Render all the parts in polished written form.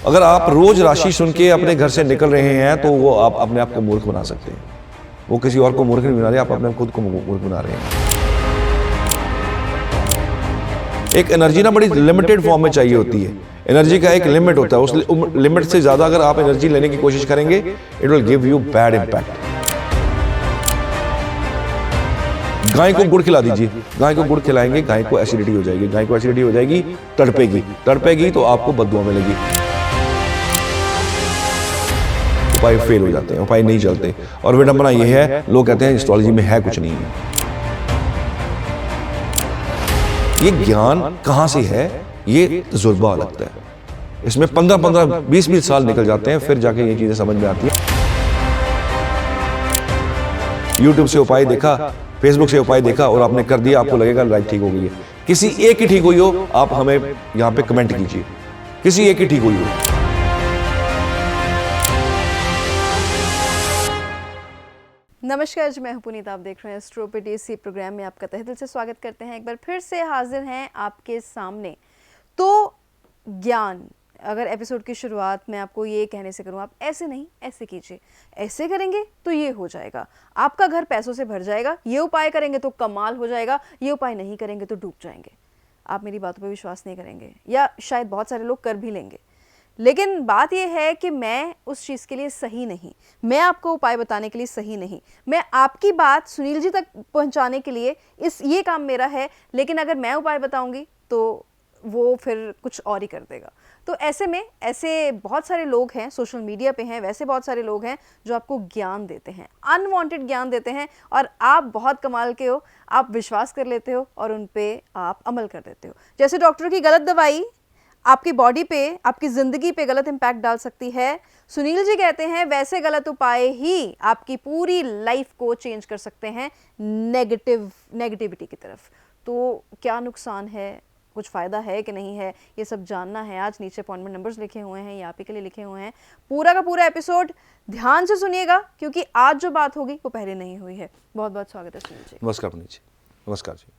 अगर आप रोज राशि सुन के अपने घर से निकल रहे हैं तो वो आप अपने आप को मूर्ख बना सकते हैं। वो किसी और को मूर्ख नहीं बना रहे, आप अपने खुद को मूर्ख बना रहे हैं। एक एनर्जी ना बड़ी लिमिटेड फॉर्म में चाहिए होती है। एनर्जी का एक लिमिट होता है, उस लिमिट से ज्यादा अगर आप एनर्जी लेने की कोशिश करेंगे it will give you bad impact. गाय को गुड़ खिला दीजिए, गाय को गुड़ खिलाएंगे गाय को एसिडिटी हो जाएगी, गाय को एसिडिटी हो जाएगी, तड़पेगी तो आपको बददुआ मिलेगी। उपाय फेल हो जाते हैं, उपाय नहीं चलते। और विडंबना यह है, लोग कहते हैं एस्ट्रोलॉजी में है कुछ नहीं है। ये ज्ञान कहां से है, ये तजुर्बा लगता है। इसमें 15-15, 20-20 साल निकल जाते हैं, फिर जाके ये चीजें समझ में आती है। यूट्यूब से उपाय देखा, फेसबुक से उपाय देखा और आपने कर दिया, आपको लगेगा लाइफ ठीक हो गई है। किसी एक की ठीक हुई हो, आप हमें यहां पे कमेंट कीजिए, किसी एक की ठीक हुई हो। नमस्कार जी, मैं हूं पुनीत, आप देख रहे हैं एस्ट्रोपीडी। इसी प्रोग्राम में आपका तहे दिल से स्वागत करते हैं। एक बार फिर से हाजिर हैं आपके सामने। तो ज्ञान, अगर एपिसोड की शुरुआत में आपको ये कहने से करूं, आप ऐसे नहीं ऐसे कीजिए, ऐसे करेंगे तो ये हो जाएगा, आपका घर पैसों से भर जाएगा, ये उपाय करेंगे तो कमाल हो जाएगा, ये उपाय नहीं करेंगे तो डूब जाएंगे। आप मेरी बातों पर विश्वास नहीं करेंगे, या शायद बहुत सारे लोग कर भी लेंगे। लेकिन बात यह है कि मैं उस चीज़ के लिए सही नहीं, मैं आपको उपाय बताने के लिए सही नहीं, मैं आपकी बात सुनील जी तक पहुंचाने के लिए ये काम मेरा है। लेकिन अगर मैं उपाय बताऊंगी तो वो फिर कुछ और ही कर देगा। तो ऐसे में ऐसे बहुत सारे लोग हैं, सोशल मीडिया पे हैं, वैसे बहुत सारे लोग हैं जो आपको ज्ञान देते हैं, अनवांटेड ज्ञान देते हैं, और आप बहुत कमाल के हो, आप विश्वास कर लेते हो और उन पे आप अमल कर देते हो। जैसे डॉक्टर की गलत दवाई आपकी बॉडी पे, आपकी ज़िंदगी पे गलत इम्पैक्ट डाल सकती है, सुनील जी कहते हैं वैसे गलत उपाय ही आपकी पूरी लाइफ को चेंज कर सकते हैं नेगेटिविटी की तरफ। तो क्या नुकसान है, कुछ फ़ायदा है कि नहीं है, ये सब जानना है। आज नीचे अपॉइंटमेंट नंबर्स लिखे हुए हैं, ये आप ही के लिए लिखे हुए हैं। पूरा का पूरा एपिसोड ध्यान से सुनिएगा, क्योंकि आज जो बात होगी वो पहले नहीं हुई है। बहुत बहुत स्वागत है सुनील जी। नमस्कार पुनीत जी। नमस्कार जी।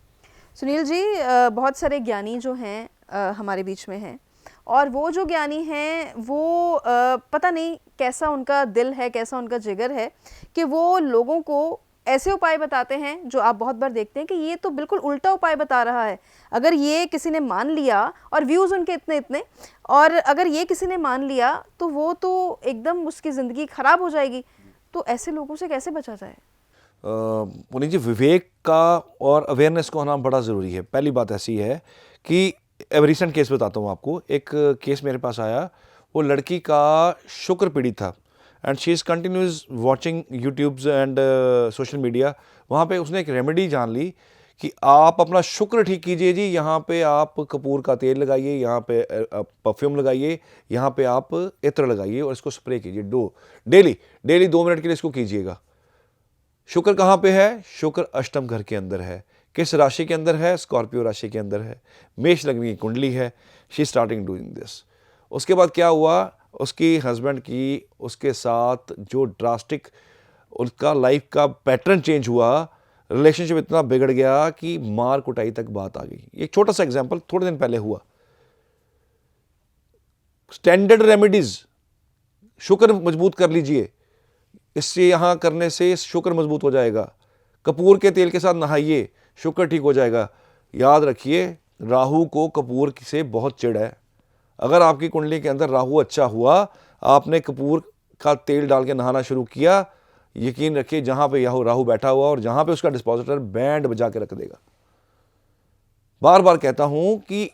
सुनील जी, बहुत सारे ज्ञानी जो हैं हमारे बीच में हैं, और वो जो ज्ञानी हैं वो पता नहीं कैसा उनका दिल है, कैसा उनका जिगर है कि वो लोगों को ऐसे उपाय बताते हैं जो आप बहुत बार देखते हैं कि ये तो बिल्कुल उल्टा उपाय बता रहा है। अगर ये किसी ने मान लिया, और व्यूज़ उनके इतने, और अगर ये किसी ने मान लिया तो वो तो एकदम उसकी ज़िंदगी ख़राब हो जाएगी। तो ऐसे लोगों से कैसे बचा जाए? पुनीत जी, विवेक का और अवेयरनेस को होना बड़ा ज़रूरी है। पहली बात ऐसी है कि रिसेंट केस बताता हूँ आपको। एक केस मेरे पास आया, वो लड़की का शुक्र पीड़ित था, and she is continuous watching YouTubes and social media. वहाँ पे उसने एक रेमेडी जान ली कि आप अपना शुक्र ठीक कीजिए जी। यहाँ पे आप कपूर का तेल लगाइए, यहाँ पे परफ्यूम लगाइए, यहाँ पे आप इत्र लगाइए और इसको स्प्रे कीजिए डेली 2 मिनट के लिए इसको कीजिएगा। शुक्र कहाँ पे है? शुक्र अष्टम घर के अंदर है। किस राशि के अंदर है? स्कॉर्पियो राशि के अंदर है। मेष लग्न की कुंडली है। She starting doing this. उसके बाद क्या हुआ, उसकी हस्बैंड की उसके साथ जो ड्रास्टिक उसका लाइफ का पैटर्न चेंज हुआ, रिलेशनशिप इतना बिगड़ गया कि मार कुटाई तक बात आ गई। एक छोटा सा एग्जांपल थोड़े दिन पहले हुआ। स्टैंडर्ड रेमेडीज, शुक्र मजबूत कर लीजिए, इससे यहाँ करने से शुक्र मजबूत हो जाएगा। कपूर के तेल के साथ नहाइए, शुक्र ठीक हो जाएगा। याद रखिए, राहु को कपूर से बहुत चिढ़ है। अगर आपकी कुंडली के अंदर राहु अच्छा हुआ, आपने कपूर का तेल डाल के नहाना शुरू किया, यकीन रखिए जहाँ पे राहु बैठा हुआ और जहाँ पे उसका डिस्पोजिटर बैंड बजा के रख देगा। बार बार कहता हूँ कि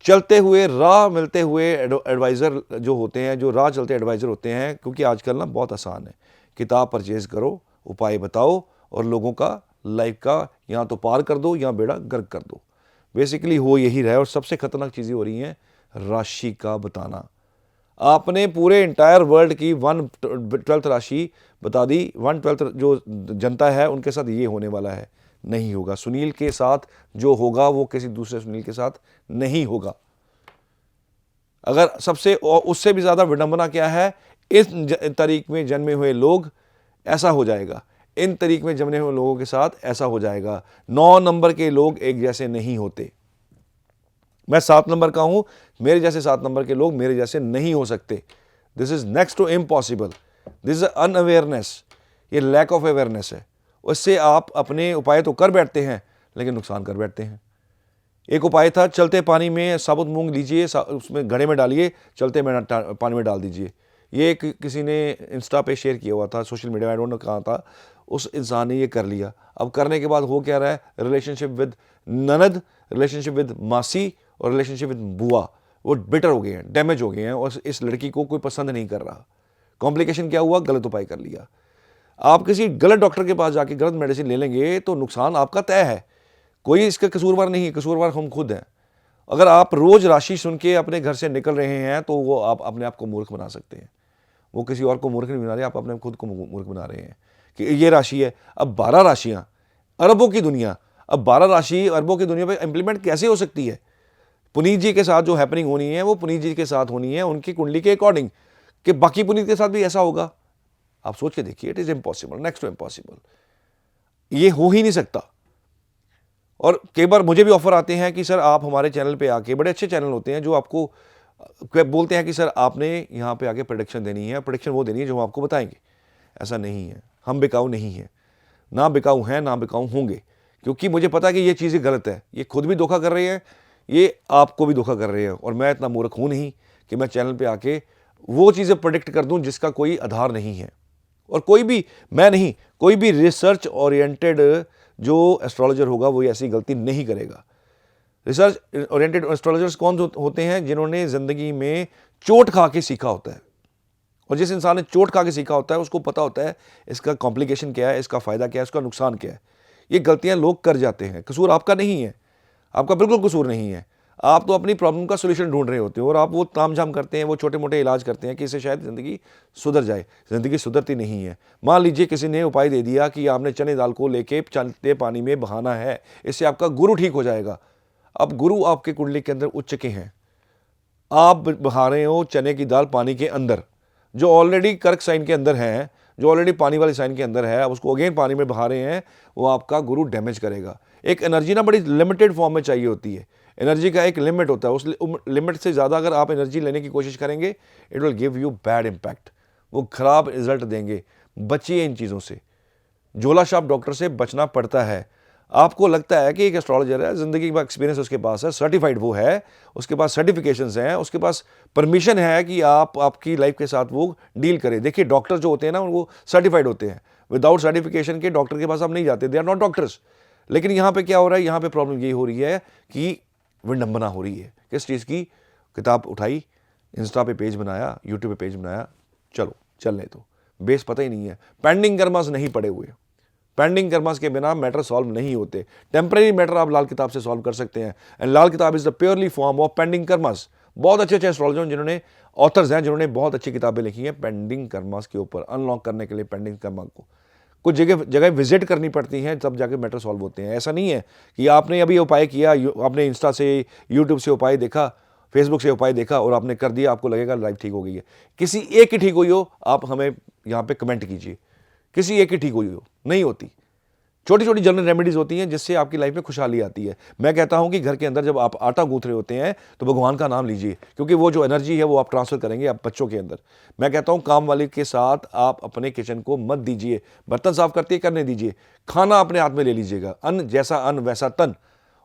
चलते हुए राह मिलते हुए एडवाइज़र जो होते हैं, जो राह चलते एडवाइज़र होते हैं, क्योंकि आजकल ना बहुत आसान है। किताब परचेज़ करो, उपाय बताओ और लोगों का लाइफ का या तो पार कर दो या बेड़ा गर्क कर दो। बेसिकली हो यही रहा है। और सबसे खतरनाक चीज़ें हो रही हैं राशि का बताना। आपने पूरे इंटायर वर्ल्ड की 1/12 राशि बता दी। 1/12 जो जनता है उनके साथ ये होने वाला है, नहीं होगा। सुनील के साथ जो होगा वो किसी दूसरे सुनील के साथ नहीं होगा। अगर सबसे उससे भी ज़्यादा विडंबना क्या है, इस तारीख में जन्मे हुए लोग ऐसा हो जाएगा, इन तारीख में जन्मे हुए लोगों के साथ ऐसा हो जाएगा। 9 नंबर के लोग एक जैसे नहीं होते। मैं 7 नंबर का हूं, मेरे जैसे 7 नंबर के लोग मेरे जैसे नहीं हो सकते। This is next to impossible. This is unawareness, ये लैक ऑफ अवेयरनेस है। उससे आप अपने उपाय तो कर बैठते हैं लेकिन नुकसान कर बैठते हैं। एक उपाय था, चलते पानी में साबुत मूंग लीजिए, उसमें घड़े में डालिए, चलते में पानी में डाल दीजिए। ये किसी ने इंस्टा पे शेयर किया हुआ था, social media, I don't know कहाँ था। उस इंसान ने ये कर लिया। अब करने के बाद हो क्या रहा है, रिलेशनशिप विद ननद, रिलेशनशिप विद मासी और रिलेशनशिप विद बुआ, वो बिटर हो गए हैं, डैमेज हो गए हैं, और इस लड़की को कोई पसंद नहीं कर रहा। कॉम्प्लिकेशन क्या हुआ, गलत उपाय कर लिया। आप किसी गलत डॉक्टर के पास जाके गलत मेडिसिन ले लेंगे तो नुकसान आपका तय है, कोई इसका कसूरवार नहीं है, कसूरवार हम खुद हैं। अगर आप रोज राशि सुन के अपने घर से निकल रहे हैं तो वो आप अपने आप को मूर्ख बना सकते हैं। वो किसी और को मूर्ख नहीं बना रहे, आप अपने खुद को मूर्ख बना रहे हैं कि ये राशि है। अब 12 राशियां, अरबों की दुनिया, अब 12 राशि अरबों की दुनिया पे इंप्लीमेंट कैसे हो सकती है? पुनीत जी के साथ जो हैपनिंग होनी है वो पुनीत जी के साथ होनी है, उनकी कुंडली के अकॉर्डिंग, कि बाकी पुनीत के साथ भी ऐसा होगा? आप सोच के देखिए, it is impossible, next to impossible, ये हो ही नहीं सकता। और कई बार मुझे भी ऑफर आते हैं कि सर आप हमारे चैनल पे आके, बड़े अच्छे चैनल होते हैं जो आपको बोलते हैं कि सर आपने यहाँ पे आके प्रेडिक्शन देनी है, प्रेडिक्शन वो देनी है जो हम आपको बताएंगे। ऐसा नहीं है, हम बिकाऊ नहीं है, ना बिकाऊ हैं ना बिकाऊ होंगे, क्योंकि मुझे पता है कि ये चीज़ें गलत है। ये खुद भी धोखा कर रहे हैं, ये आपको भी धोखा कर रहे हैं, और मैं इतना मूर्ख हूँ नहीं कि मैं चैनल पे आके वो चीज़ें प्रेडिक्ट कर दूँ जिसका कोई आधार नहीं है। और कोई भी, मैं नहीं, कोई भी रिसर्च ओरिएंटेड जो एस्ट्रोलॉजर होगा वो ऐसी गलती नहीं करेगा। रिसर्च ओरिएंटेड एस्ट्रोलॉजर्स कौन होते हैं? जिन्होंने ज़िंदगी में चोट खा के सीखा होता है। और जिस इंसान ने चोट खा के सीखा होता है उसको पता होता है इसका कॉम्प्लिकेशन क्या है, इसका फ़ायदा क्या है, इसका नुकसान क्या है। ये गलतियां लोग कर जाते हैं, कसूर आपका नहीं है, आपका बिल्कुल कसूर नहीं है। आप तो अपनी प्रॉब्लम का सोल्यूशन ढूंढ रहे होते हो और आप वो तामझाम करते हैं, वो छोटे मोटे इलाज करते हैं कि इससे शायद ज़िंदगी सुधर जाए। ज़िंदगी सुधरती नहीं है। मान लीजिए किसी ने उपाय दे दिया कि आपने चने दाल को लेके चलते पानी में बहाना है, इससे आपका गुरु ठीक हो जाएगा। अब गुरु आपके कुंडली के अंदर उच्च के हैं, आप बहा रहे हो चने की दाल पानी के अंदर, जो ऑलरेडी कर्क साइन के अंदर है, जो ऑलरेडी पानी वाले साइन के अंदर है, अब उसको अगेन पानी में बहा रहे हैं, वो आपका गुरु डैमेज करेगा। एक एनर्जी ना बड़ी लिमिटेड फॉर्म में चाहिए होती है, एनर्जी का एक लिमिट होता है, उस लिमिट से ज़्यादा अगर आप एनर्जी लेने की कोशिश करेंगे it will give you bad impact, वो खराब रिजल्ट देंगे। बचिए इन चीज़ों से, झोला छाप डॉक्टर से बचना पड़ता है। आपको लगता है कि एक एस्ट्रोलॉजर है, ज़िंदगी का एक्सपीरियंस उसके पास है, सर्टिफाइड वो है, उसके पास सर्टिफिकेशंस हैं, उसके पास परमिशन है कि आप आपकी लाइफ के साथ वो डील करें। देखिए डॉक्टर जो होते हैं ना वो सर्टिफाइड होते हैं, विदाउट सर्टिफिकेशन के डॉक्टर के पास आप नहीं जाते, दे आर नॉट डॉक्टर्स। लेकिन यहाँ पे क्या हो रहा है, यहाँ पे प्रॉब्लम ये हो रही है कि विडंबना हो रही है। किस चीज़ की? किताब उठाई, इंस्टा पे पेज बनाया, यूट्यूब पे पेज बनाया, चलो चलने तो बेस पता ही नहीं है। पेंडिंग कर्मास नहीं पड़े हुए, पेंडिंग कर्मास के बिना मैटर सॉल्व नहीं होते। टेम्परेरी मैटर आप लाल किताब से सॉल्व कर सकते हैं, एंड लाल किताब is the purely form of pending karmas. बहुत अच्छे अच्छे एस्ट्रोलॉजर जिन्होंने, ऑथर्स हैं जिन्होंने बहुत अच्छी किताबें लिखी हैं पेंडिंग कर्मास के ऊपर, अनलॉक करने के लिए पेंडिंग कर्मा को। कुछ जगह विजिट करनी पड़ती हैं तब जाके मैटर सॉल्व होते हैं। ऐसा नहीं है कि आपने अभी उपाय किया, आपने इंस्टा से, यूट्यूब से उपाय देखा, फेसबुक से उपाय देखा और आपने कर दिया, आपको लगेगा लाइफ ठीक हो गई है। किसी एक की ठीक हुई हो, आप हमें यहाँ पे कमेंट कीजिए, किसी एक की ठीक हुई हो, नहीं होती। छोटी छोटी जनरल रेमेडीज होती हैं जिससे आपकी लाइफ में खुशहाली आती है। मैं कहता हूं कि घर के अंदर जब आप आटा गूंथ रहे होते हैं तो भगवान का नाम लीजिए, क्योंकि वो जो एनर्जी है वो आप ट्रांसफर करेंगे आप बच्चों के अंदर। मैं कहता हूं काम वाले के साथ आप अपने किचन को मत दीजिए, बर्तन साफ करने दीजिए, खाना अपने हाथ में ले लीजिएगा। अन्न जैसा अन्न वैसा तन,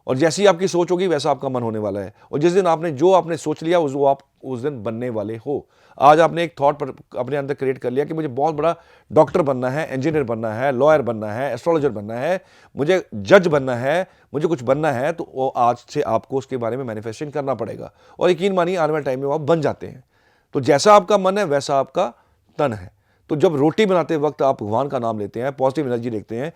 और जैसी आपकी सोच होगी वैसा आपका मन होने वाला है। और जिस दिन आपने जो आपने सोच लिया वो आप उस दिन बनने वाले हो। आज आपने एक थॉट पर अपने अंदर क्रिएट कर लिया कि मुझे बहुत बड़ा डॉक्टर बनना है, इंजीनियर बनना है, लॉयर बनना है, एस्ट्रोलॉजर बनना है, मुझे जज बनना है, मुझे कुछ बनना है, तो वो आज से आपको उसके बारे में मैनिफेस्टेशन करना पड़ेगा। और यकीन मानिए आने वाले टाइम में वो आप बन जाते हैं। तो जैसा आपका मन है वैसा आपका तन है। तो जब रोटी बनाते वक्त आप भगवान का नाम लेते हैं, पॉजिटिव एनर्जी देखते हैं,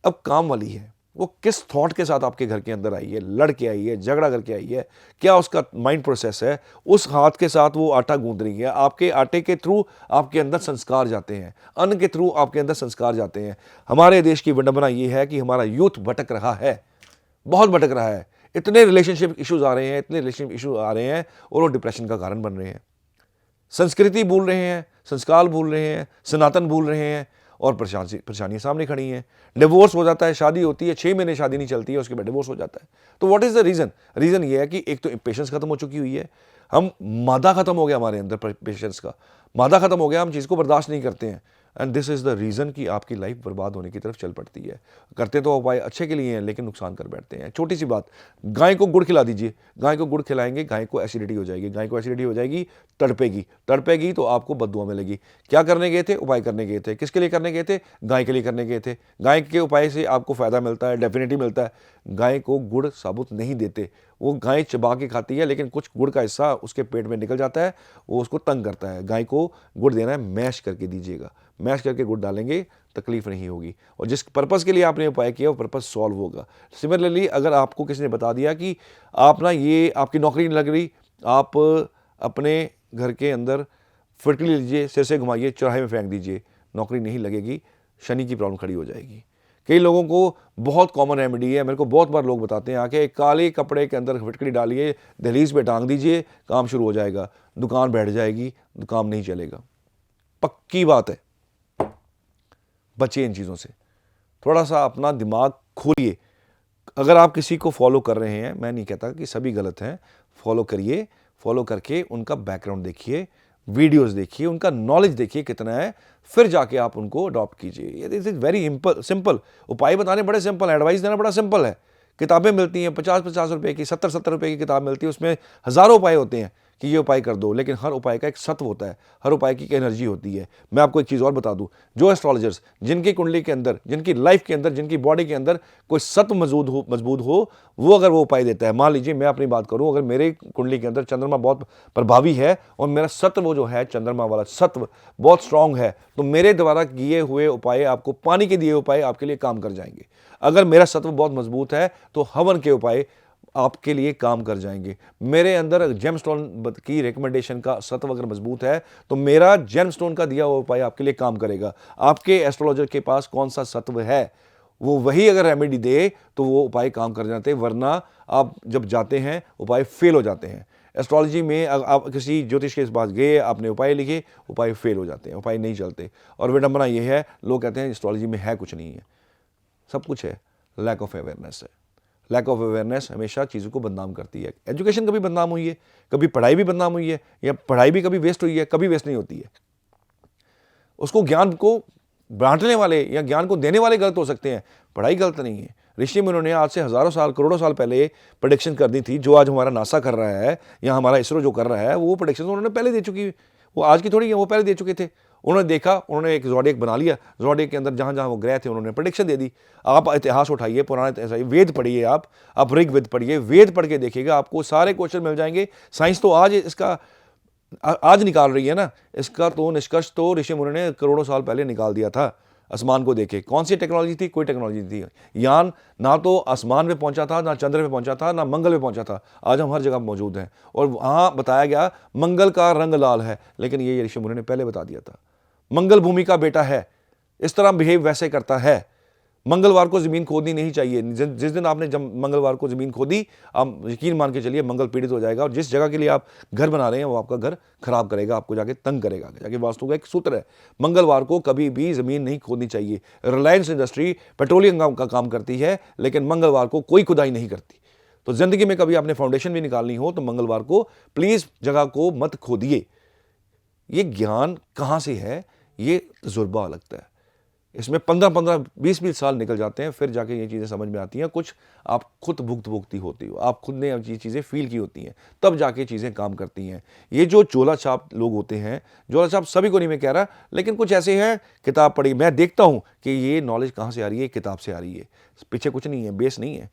अब काम वाली है वो किस थॉट के साथ आपके घर के अंदर आई है, लड़ के आई है, झगड़ा करके आई है, क्या उसका माइंड प्रोसेस है, उस हाथ के साथ वो आटा गूंद रही है। आपके आटे के थ्रू आपके अंदर संस्कार जाते हैं, अन्न के थ्रू आपके अंदर संस्कार जाते हैं। हमारे देश की विडंबना ये है कि हमारा यूथ भटक रहा है, बहुत भटक रहा है। इतने रिलेशनशिप इश्यूज आ रहे हैं, इतने रिलेशनशिप इशू आ रहे हैं और वो डिप्रेशन का कारण बन रहे हैं। संस्कृति भूल रहे हैं, संस्कार भूल रहे हैं, सनातन भूल रहे हैं, और परेशानियाँ सामने खड़ी हैं। डिवोर्स हो जाता है, शादी होती है, 6 महीने शादी नहीं चलती है, उसके बाद डिवोर्स हो जाता है। तो what is the reason? Reason ये है कि एक तो पेशेंस खत्म हो चुकी हुई है, हम मादा खत्म हो गया हमारे अंदर, पेशेंस का मादा खत्म हो गया, हम चीज़ को बर्दाश्त नहीं करते हैं। And this is the reason कि आपकी लाइफ बर्बाद होने की तरफ चल पड़ती है। करते तो उपाय अच्छे के लिए हैं, लेकिन नुकसान कर बैठते हैं। छोटी सी बात, गाय को गुड़ खिला दीजिए, गाय को गुड़ खिलाएंगे, गाय को एसिडिटी हो जाएगी, गाय को एसिडिटी हो जाएगी, तड़पेगी तो आपको बददुआ मिलेगी। क्या करने गए थे? उपाय करने गए थे। किसके लिए करने गए थे? गाय के लिए करने गए थे। गाय के उपाय से आपको फ़ायदा मिलता है, डेफिनेटली मिलता है। गाय को गुड़ साबुत नहीं देते, वो गाय चबा के खाती है, लेकिन कुछ गुड़ का हिस्सा उसके पेट में निकल जाता है, वो उसको तंग करता है। गाय को गुड़ देना है, मैश करके दीजिएगा, मैश करके गुड़ डालेंगे, तकलीफ नहीं होगी, और जिस पर्पज़ के लिए आपने उपाय किया वो पर्पज़ सॉल्व होगा। सिमिलरली अगर आपको किसी ने बता दिया कि आप ना, ये आपकी नौकरी नहीं लग रही, आप अपने घर के अंदर फिटकरी लीजिए, सिर से घुमाइए, चौराहे में फेंक दीजिए, नौकरी नहीं लगेगी, शनि की प्रॉब्लम खड़ी हो जाएगी। कई लोगों को बहुत कॉमन रेमेडी है, मेरे को बहुत बार लोग बताते हैं आके, काले कपड़े के अंदर फिटकरी डालिए, दहलीज पे टांग दीजिए, काम शुरू हो जाएगा, दुकान बैठ जाएगी, काम नहीं चलेगा। पक्की बात है। बचिए इन चीज़ों से, थोड़ा सा अपना दिमाग खोलिए। अगर आप किसी को फॉलो कर रहे हैं, मैं नहीं कहता कि सभी गलत हैं, फॉलो करिए, फॉलो करके उनका बैकग्राउंड देखिए, वीडियोस देखिए, उनका नॉलेज देखिए कितना है, फिर जाके आप उनको अडॉप्ट कीजिए। ये दिस इज वेरी सिंपल। उपाय बताने बड़े सिंपल है, एडवाइस देना बड़ा सिंपल है। किताबें मिलती हैं 50-50 रुपए की, 70-70 रुपए की किताब मिलती है, उसमें हज़ारों उपाय होते हैं कि ये उपाय कर दो, लेकिन हर उपाय का एक सत्व होता है, हर उपाय की एक एनर्जी होती है। मैं आपको एक चीज़ और बता दूं, जो एस्ट्रोलॉजर्स जिनकी कुंडली के अंदर, जिनकी लाइफ के अंदर, जिनकी बॉडी के अंदर कोई सत्व मजबूत हो, वो अगर वो उपाय देता है, मान लीजिए मैं अपनी बात करूं, अगर मेरे कुंडली के अंदर चंद्रमा बहुत प्रभावी है और मेरा सत्व जो है, चंद्रमा वाला सत्व बहुत स्ट्रांग है, तो मेरे द्वारा किए हुए उपाय, आपको पानी के दिए उपाय आपके लिए काम कर जाएंगे। अगर मेरा सत्व बहुत मजबूत है तो हवन के उपाय आपके लिए काम कर जाएंगे। मेरे अंदर जेमस्टोन की रिकमेंडेशन का सत्व अगर मजबूत है तो मेरा जेमस्टोन का दिया हुआ उपाय आपके लिए काम करेगा। आपके एस्ट्रोलॉजर के पास कौन सा सत्व है, वो वही अगर रेमेडी दे तो वो उपाय काम कर जाते हैं, वरना आप जब जाते हैं उपाय फेल हो जाते हैं। एस्ट्रोलॉजी में आप किसी ज्योतिष के पास गए, आपने उपाय लिखे, उपाय फेल हो जाते हैं, उपाय नहीं चलते। और विडंबना ये है, लोग कहते हैं एस्ट्रोलॉजी में है कुछ नहीं है, सब कुछ है, लैक ऑफ अवेयरनेस है। लैक ऑफ अवेयरनेस हमेशा चीज़ों को बदनाम करती है। एजुकेशन कभी बदनाम हुई है, कभी पढ़ाई भी बदनाम हुई है, या पढ़ाई भी कभी वेस्ट हुई है? कभी वेस्ट नहीं होती है। उसको ज्ञान को बांटने वाले या ज्ञान को देने वाले गलत हो सकते हैं, पढ़ाई गलत नहीं है। ऋषि मुनियों ने आज से हज़ारों साल, करोड़ों साल पहले प्रेडिक्शन कर दी थी। जो आज हमारा नासा कर रहा है या हमारा इसरो जो कर रहा है, वो प्रेडिक्शन उन्होंने पहले दे चुकी, वो आज की थोड़ी है, वो पहले दे चुके थे। उन्होंने देखा, उन्होंने एक ज़ोडिएक बना लिया, ज़ोडिएक के अंदर जहाँ जहाँ वो ग्रह थे उन्होंने प्रेडिक्शन दे दी। आप इतिहास उठाइए, पुराना इतिहास, वेद पढ़िए, आप ऋग्वेद पढ़िए, वेद पढ़ के देखिएगा, आपको सारे क्वेश्चन मिल जाएंगे। साइंस तो आज इसका आज निकाल रही है ना, इसका तो निष्कर्ष तो ऋषि मुनि ने करोड़ों साल पहले निकाल दिया था। आसमान को देखे, कौन सी टेक्नोलॉजी थी? कोई टेक्नोलॉजी नहीं थी। यान ना तो आसमान पे पहुंचा था, ना चंद्र पे पहुंचा था, ना मंगल पे पहुंचा था। आज हम हर जगह मौजूद हैं, और वहाँ बताया गया मंगल का रंग लाल है, लेकिन ये ऋषि मुनि ने पहले बता दिया था। मंगल भूमि का बेटा है, इस तरह बिहेव वैसे करता है। मंगलवार को ज़मीन खोदनी नहीं चाहिए। जिस दिन आपने जब मंगलवार को ज़मीन खोदी, आप यकीन मान के चलिए मंगल पीड़ित हो जाएगा, और जिस जगह के लिए आप घर बना रहे हैं वो आपका घर खराब करेगा, आपको जाके तंग करेगा। जाके वास्तु का एक सूत्र है, मंगलवार को कभी भी ज़मीन नहीं खोदनी चाहिए। रिलायंस इंडस्ट्री पेट्रोलियम का काम करती है, लेकिन मंगलवार को कोई खुदाई नहीं करती। तो ज़िंदगी में कभी आपने फाउंडेशन भी निकालनी हो तो मंगलवार को प्लीज़ जगह को मत खोदिए। ये ज्ञान कहाँ से है? ये तजुर्बा लगता है, इसमें 15-15, 20-20 साल निकल जाते हैं, फिर जाके ये चीज़ें समझ में आती हैं। कुछ आप खुद भुगती होती हो, आप खुद ने ये चीज़ें फील की होती हैं, तब जाके चीज़ें काम करती हैं। ये जो झोला छाप लोग होते हैं, झोला छाप सभी को नहीं मैं कह रहा, लेकिन कुछ ऐसे हैं, किताब पढ़ी, मैं देखता हूँ कि ये नॉलेज कहाँ से आ रही है, किताब से आ रही है, पीछे कुछ नहीं है, बेस नहीं है,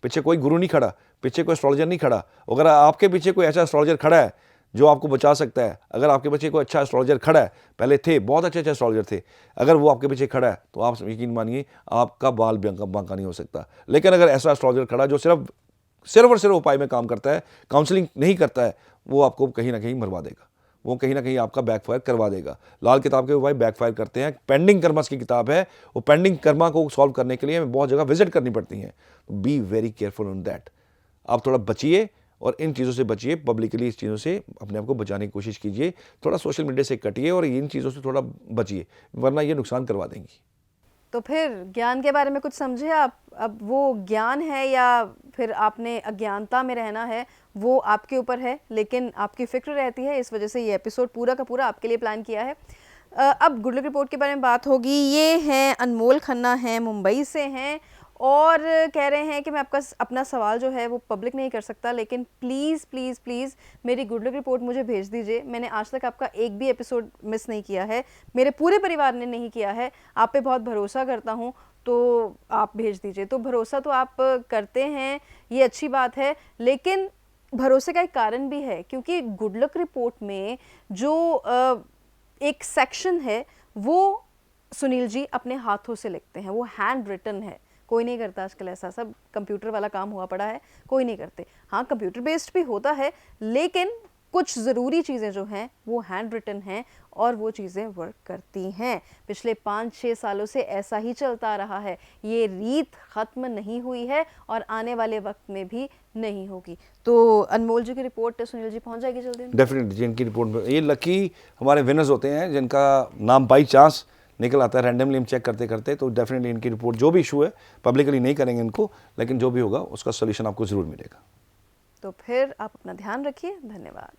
पीछे कोई गुरु नहीं खड़ा, पीछे कोई एस्ट्रोलॉजर नहीं खड़ा। अगर आपके पीछे कोई ऐसा एस्ट्रोलॉजर खड़ा है जो आपको बचा सकता है, अगर आपके पीछे कोई अच्छा एस्ट्रोलॉजर खड़ा है, पहले थे बहुत अच्छे एस्ट्रोलॉजर थे, अगर वो आपके पीछे खड़ा है तो आप यकीन मानिए आपका बाल बांका नहीं हो सकता। लेकिन अगर ऐसा एस्ट्रोलॉजर खड़ा जो सिर्फ और सिर्फ उपाय में काम करता है, काउंसलिंग नहीं करता है, वो आपको कहीं ना कहीं मरवा देगा, वो कहीं ना कहीं आपका बैकफायर करवा देगा। लाल किताब के उपाय बैकफायर करते हैं। पेंडिंग कर्मास की किताब है, वो पेंडिंग कर्मा को सॉल्व करने के लिए हमें बहुत जगह विजिट करनी पड़ती हैं। Be very careful on that. आप थोड़ा बचिए और इन चीज़ों से बचिए, पब्लिकली इस चीज़ों से अपने आप को बचाने की कोशिश कीजिए, थोड़ा सोशल मीडिया से कटिए और इन चीज़ों से थोड़ा बचिए, वरना ये नुकसान करवा देंगी। तो फिर ज्ञान के बारे में कुछ समझे आप? अब वो ज्ञान है या फिर आपने अज्ञानता में रहना है, वो आपके ऊपर है, लेकिन आपकी फ़िक्र रहती है, इस वजह से ये एपिसोड पूरा का पूरा आपके लिए प्लान किया है। अब गुड लक रिपोर्ट के बारे में बात होगी। ये हैं अनमोल खन्ना, हैं मुंबई से हैं और कह रहे हैं कि मैं आपका अपना सवाल जो है वो पब्लिक नहीं कर सकता, लेकिन प्लीज़ प्लीज़ प्लीज़ मेरी गुड लक रिपोर्ट मुझे भेज दीजिए। मैंने आज तक आपका एक भी एपिसोड मिस नहीं किया है, मेरे पूरे परिवार ने नहीं किया है, आप पे बहुत भरोसा करता हूँ, तो आप भेज दीजिए। तो भरोसा तो आप करते हैं, ये अच्छी बात है, लेकिन भरोसे का एक कारण भी है, क्योंकि गुड लक रिपोर्ट में जो एक सेक्शन है वो सुनील जी अपने हाथों से लिखते हैं, वो हैंड रिटन है। कोई नहीं करता आजकल ऐसा, सब कंप्यूटर वाला काम हुआ पड़ा है, कोई नहीं करते। हाँ, कंप्यूटर बेस्ड भी होता है, लेकिन कुछ ज़रूरी चीज़ें जो हैं वो हैंड रिटन हैं और वो चीज़ें वर्क करती हैं। पिछले 5-6 सालों से ऐसा ही चलता रहा है, ये रीत ख़त्म नहीं हुई है और आने वाले वक्त में भी नहीं होगी। तो अनमोल जी की रिपोर्ट सुनील जी पहुंच जाएगी जल्दी? डेफिनेटली जिनकी रिपोर्ट में ये लकी हमारे विनर्स होते हैं, जिनका नाम बाई चांस निकल आता है रैंडमली, हम चेक करते करते, तो डेफिनेटली इनकी रिपोर्ट, जो भी इशू है पब्लिकली नहीं करेंगे इनको, लेकिन जो भी होगा उसका सोल्यूशन आपको ज़रूर मिलेगा। तो फिर आप अपना ध्यान रखिए। धन्यवाद।